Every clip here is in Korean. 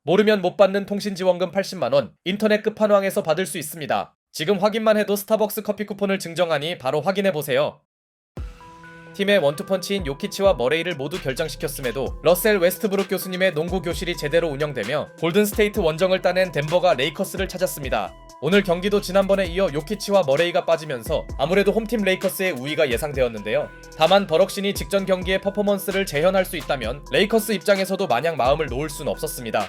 모르면 못 받는 통신지원금 80만원, 인터넷 끝판왕에서 받을 수 있습니다. 지금 확인만 해도 스타벅스 커피 쿠폰을 증정하니 바로 확인해보세요. 팀의 원투펀치인 요키치와 머레이를 모두 결장시켰음에도 러셀 웨스트브룩 교수님의 농구 교실이 제대로 운영되며 골든스테이트 원정을 따낸 덴버가 레이커스를 찾았습니다. 오늘 경기도 지난번에 이어 요키치와 머레이가 빠지면서 아무래도 홈팀 레이커스의 우위가 예상되었는데요. 다만 버럭신이 직전 경기의 퍼포먼스를 재현할 수 있다면 레이커스 입장에서도 마냥 마음을 놓을 순 없었습니다.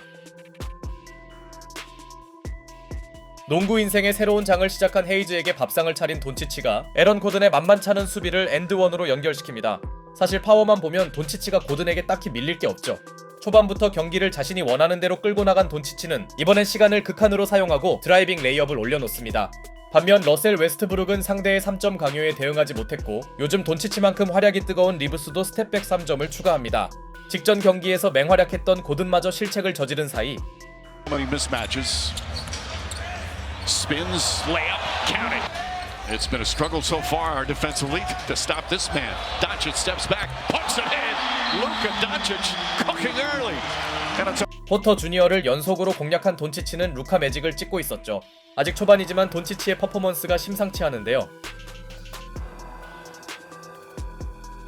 농구 인생의 새로운 장을 시작한 헤이즈에게 밥상을 차린 돈치치가 에런 고든의 만만찮은 수비를 엔드원으로 연결시킵니다. 사실 파워만 보면 돈치치가 고든에게 딱히 밀릴 게 없죠. 초반부터 경기를 자신이 원하는 대로 끌고 나간 돈치치는 이번엔 시간을 극한으로 사용하고 드라이빙 레이업을 올려놓습니다. 반면 러셀 웨스트브룩은 상대의 3점 강요에 대응하지 못했고 요즘 돈치치만큼 활약이 뜨거운 리브스도 스텝백 3점을 추가합니다. 직전 경기에서 맹활약했던 고든마저 실책을 저지른 사이 Spins, layup, counted. It's been a struggle so far defensively to stop this man. Doncic steps back, pumps it in. Luka Doncic cooking early. 포터 주니어를 연속으로 공략한 돈치치는 루카 매직을 찍고 있었죠. 아직 초반이지만 돈치치의 퍼포먼스가 심상치 않은데요.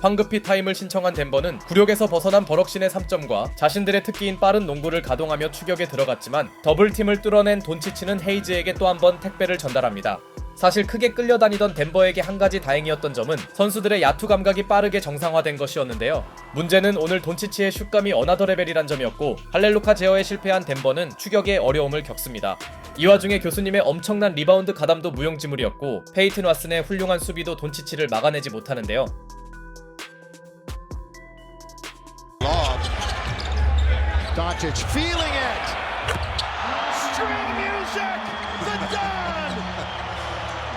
황급히 타임을 신청한 덴버는 굴욕에서 벗어난 버럭신의 3점과 자신들의 특기인 빠른 농구를 가동하며 추격에 들어갔지만 더블팀을 뚫어낸 돈치치는 헤이즈에게 또 한 번 택배를 전달합니다. 사실 크게 끌려다니던 덴버에게 한 가지 다행이었던 점은 선수들의 야투 감각이 빠르게 정상화된 것이었는데요. 문제는 오늘 돈치치의 슛감이 어나더 레벨이란 점이었고 할렐루카 제어에 실패한 덴버는 추격에 어려움을 겪습니다. 이 와중에 교수님의 엄청난 리바운드 가담도 무용지물이었고 페이튼 왓슨의 훌륭한 수비도 돈치치를 막아내지 못하는데요. Doncic feeling it. String music. The done.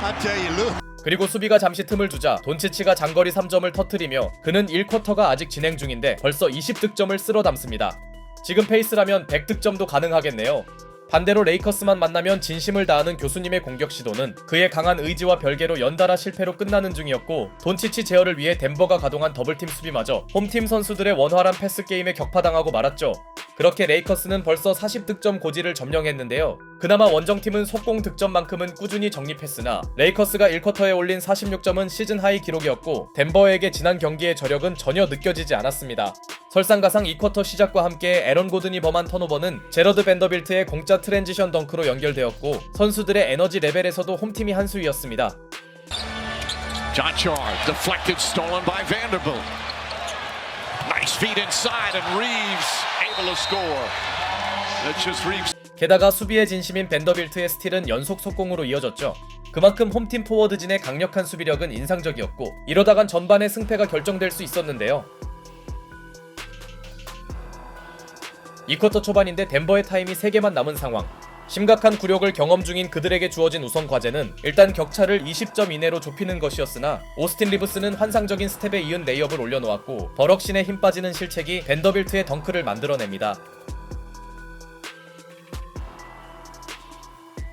I tell you, Luke. 그리고 수비가 잠시 틈을 주자 돈치치가 장거리 3점을 터뜨리며 그는 1쿼터가 아직 진행 중인데 벌써 20득점을 쓸어 담습니다. 지금 페이스라면 100득점도 가능하겠네요. 반대로 레이커스만 만나면 진심을 다하는 교수님의 공격 시도는 그의 강한 의지와 별개로 연달아 실패로 끝나는 중이었고 돈치치 제어를 위해 덴버가 가동한 더블팀 수비마저 홈팀 선수들의 원활한 패스 게임에 격파당하고 말았죠. 그렇게 레이커스는 벌써 40득점 고지를 점령했는데요. 그나마 원정팀은 속공 득점만큼은 꾸준히 적립했으나 레이커스가 1쿼터에 올린 46점은 시즌 하이 기록이었고 덴버에게 지난 경기의 저력은 전혀 느껴지지 않았습니다. 설상가상 2쿼터 시작과 함께 에런 고든이 범한 턴오버는 제러드 밴더빌트의 공짜 트랜지션 덩크로 연결되었고 선수들의 에너지 레벨에서도 홈팀이 한 수위였습니다. John Char deflected, stolen by Vanderbilt. Nice feed inside and Reeves able to score. That's just Reeves. 게다가 수비의 진심인 밴더빌트의 스틸은 연속 속공으로 이어졌죠. 그만큼 홈팀 포워드진의 강력한 수비력은 인상적이었고 이러다간 전반의 승패가 결정될 수 있었는데요. 2쿼터 초반인데 덴버의 타임이 3개만 남은 상황. 심각한 굴욕을 경험 중인 그들에게 주어진 우선 과제는 일단 격차를 20점 이내로 좁히는 것이었으나 오스틴 리브스는 환상적인 스텝에 이은 레이업을 올려놓았고 버럭신의 힘 빠지는 실책이 밴더빌트의 덩크를 만들어냅니다.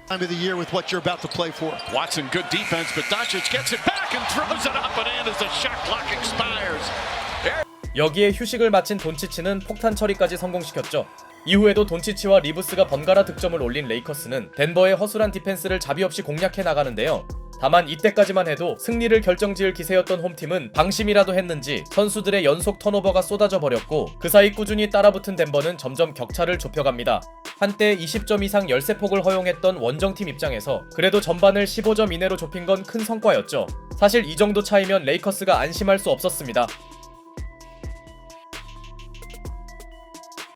Time of the year with what you're about to play for. Watson good defense, but Doncic gets it back and throws it up and in as the shot clock expires. 여기에 휴식을 마친 돈치치는 폭탄 처리까지 성공시켰죠. 이후에도 돈치치와 리브스가 번갈아 득점을 올린 레이커스는 덴버의 허술한 디펜스를 자비 없이 공략해 나가는데요. 다만 이때까지만 해도 승리를 결정지을 기세였던 홈팀은 방심이라도 했는지 선수들의 연속 턴오버가 쏟아져 버렸고 그 사이 꾸준히 따라붙은 덴버는 점점 격차를 좁혀갑니다. 한때 20점 이상 13폭을 허용했던 원정팀 입장에서 그래도 전반을 15점 이내로 좁힌 건 큰 성과였죠. 사실 이 정도 차이면 레이커스가 안심할 수 없었습니다.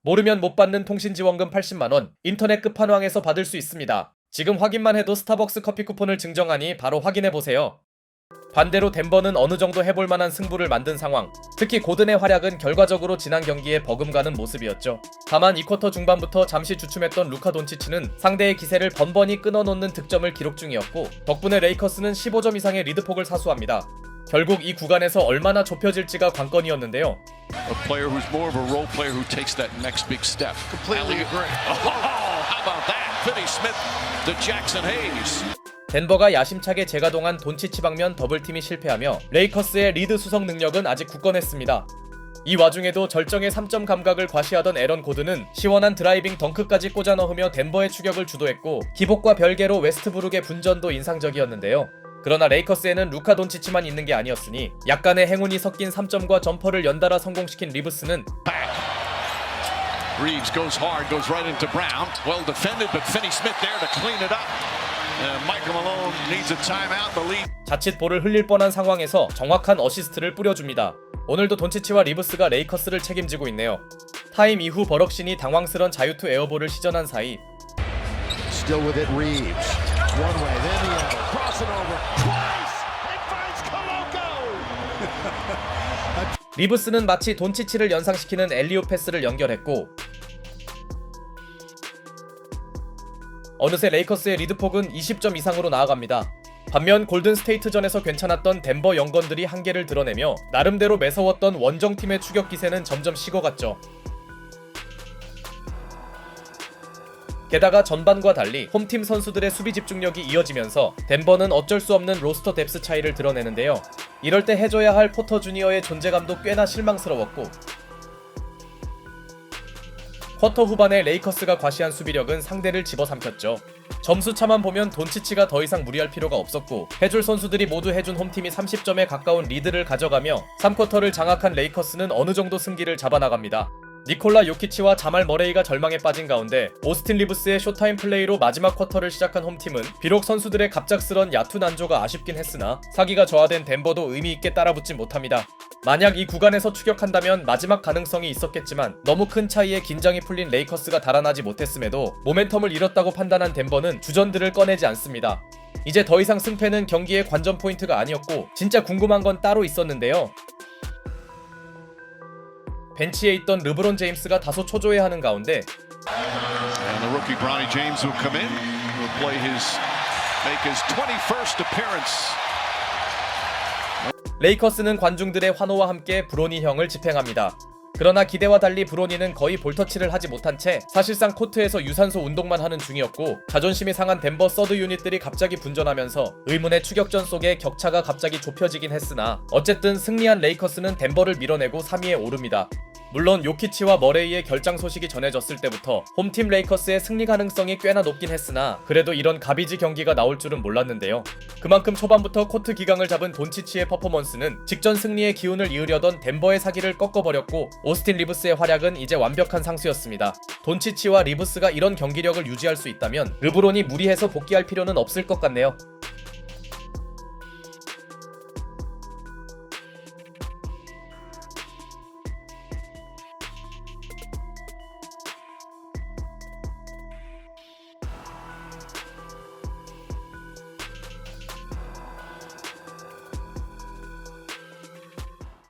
모르면 못 받는 통신지원금 80만원, 인터넷 끝판왕에서 받을 수 있습니다. 지금 확인만 해도 스타벅스 커피 쿠폰을 증정하니 바로 확인해보세요. 반대로 덴버는 어느 정도 해볼 만한 승부를 만든 상황. 특히 고든의 활약은 결과적으로 지난 경기에 버금가는 모습이었죠. 다만 2쿼터 중반부터 잠시 주춤했던 루카 돈치치는 상대의 기세를 번번이 끊어놓는 득점을 기록 중이었고 덕분에 레이커스는 15점 이상의 리드폭을 사수합니다. 결국 이 구간에서 얼마나 좁혀질지가 관건이었는데요. A player who's more of a role player who takes that next big step. Completely agree. Oh, how about that? Finney Smith to Jackson Hayes. 덴버가 야심차게 재가동한 돈치치 방면 더블팀이 실패하며 레이커스의 리드 수성 능력은 아직 굳건했습니다. 이 와중에도 절정의 3점 감각을 과시하던 에런 고든은 시원한 드라이빙 덩크까지 꽂아 넣으며 덴버의 추격을 주도했고 기복과 별개로 웨스트브룩의 분전도 인상적이었는데요. 그러나 레이커스에는 루카 돈치치만 있는 게 아니었으니 약간의 행운이 섞인 3점과 점퍼를 연달아 성공시킨 리브스는 Reeves goes hard, goes right into Brown. Well defended, but Finney-Smith there to clean it up. Michael Malone needs a timeout. The lead. 자칫 볼을 흘릴 뻔한 상황에서 정확한 어시스트를 뿌려줍니다. 오늘도 돈치치와 리브스가 레이커스를 책임지고 있네요. 타임 이후 버럭신이 당황스런 자유투 에어볼을 시전한 사이 Still with it, Reeves. One way, then the other. Crossing over. Twice! It finds Koloko! 리브스는 마치 돈치치를 연상시키는 엘리오 패스를 연결했고 어느새 레이커스의 리드폭은 20점 이상으로 나아갑니다. 반면 골든스테이트전에서 괜찮았던 덴버 영건들이 한계를 드러내며 나름대로 매서웠던 원정팀의 추격 기세는 점점 식어갔죠. 게다가 전반과 달리 홈팀 선수들의 수비 집중력이 이어지면서 덴버는 어쩔 수 없는 로스터 뎁스 차이를 드러내는데요. 이럴 때 해줘야 할 포터 주니어의 존재감도 꽤나 실망스러웠고 쿼터 후반에 레이커스가 과시한 수비력은 상대를 집어삼켰죠. 점수차만 보면 돈치치가 더 이상 무리할 필요가 없었고 해줄 선수들이 모두 해준 홈팀이 30점에 가까운 리드를 가져가며 3쿼터를 장악한 레이커스는 어느 정도 승기를 잡아나갑니다. 니콜라 요키치와 자말 머레이가 절망에 빠진 가운데 오스틴 리브스의 쇼타임 플레이로 마지막 쿼터를 시작한 홈팀은 비록 선수들의 갑작스런 야투 난조가 아쉽긴 했으나 사기가 저하된 덴버도 의미있게 따라붙진 못합니다. 만약 이 구간에서 추격한다면 마지막 가능성이 있었겠지만 너무 큰 차이에 긴장이 풀린 레이커스가 달아나지 못했음에도 모멘텀을 잃었다고 판단한 덴버는 주전들을 꺼내지 않습니다. 이제 더 이상 승패는 경기의 관전 포인트가 아니었고 진짜 궁금한 건 따로 있었는데요. 벤치에 있던 르브론 제임스가 다소 초조해하는 가운데 And the rookie Bronny James will come in, will make his 21st appearance. 레이커스는 관중들의 환호와 함께 브로니 형을 집행합니다. 그러나 기대와 달리 브로니는 거의 볼터치를 하지 못한 채 사실상 코트에서 유산소 운동만 하는 중이었고 자존심이 상한 덴버 서드 유닛들이 갑자기 분전하면서 의문의 추격전 속에 격차가 갑자기 좁혀지긴 했으나 어쨌든 승리한 레이커스는 덴버를 밀어내고 3위에 오릅니다. 물론 요키치와 머레이의 결장 소식이 전해졌을 때부터 홈팀 레이커스의 승리 가능성이 꽤나 높긴 했으나 그래도 이런 가비지 경기가 나올 줄은 몰랐는데요. 그만큼 초반부터 코트 기강을 잡은 돈치치의 퍼포먼스는 직전 승리의 기운을 이으려던 덴버의 사기를 꺾어버렸고 오스틴 리브스의 활약은 이제 완벽한 상수였습니다. 돈치치와 리브스가 이런 경기력을 유지할 수 있다면 르브론이 무리해서 복귀할 필요는 없을 것 같네요.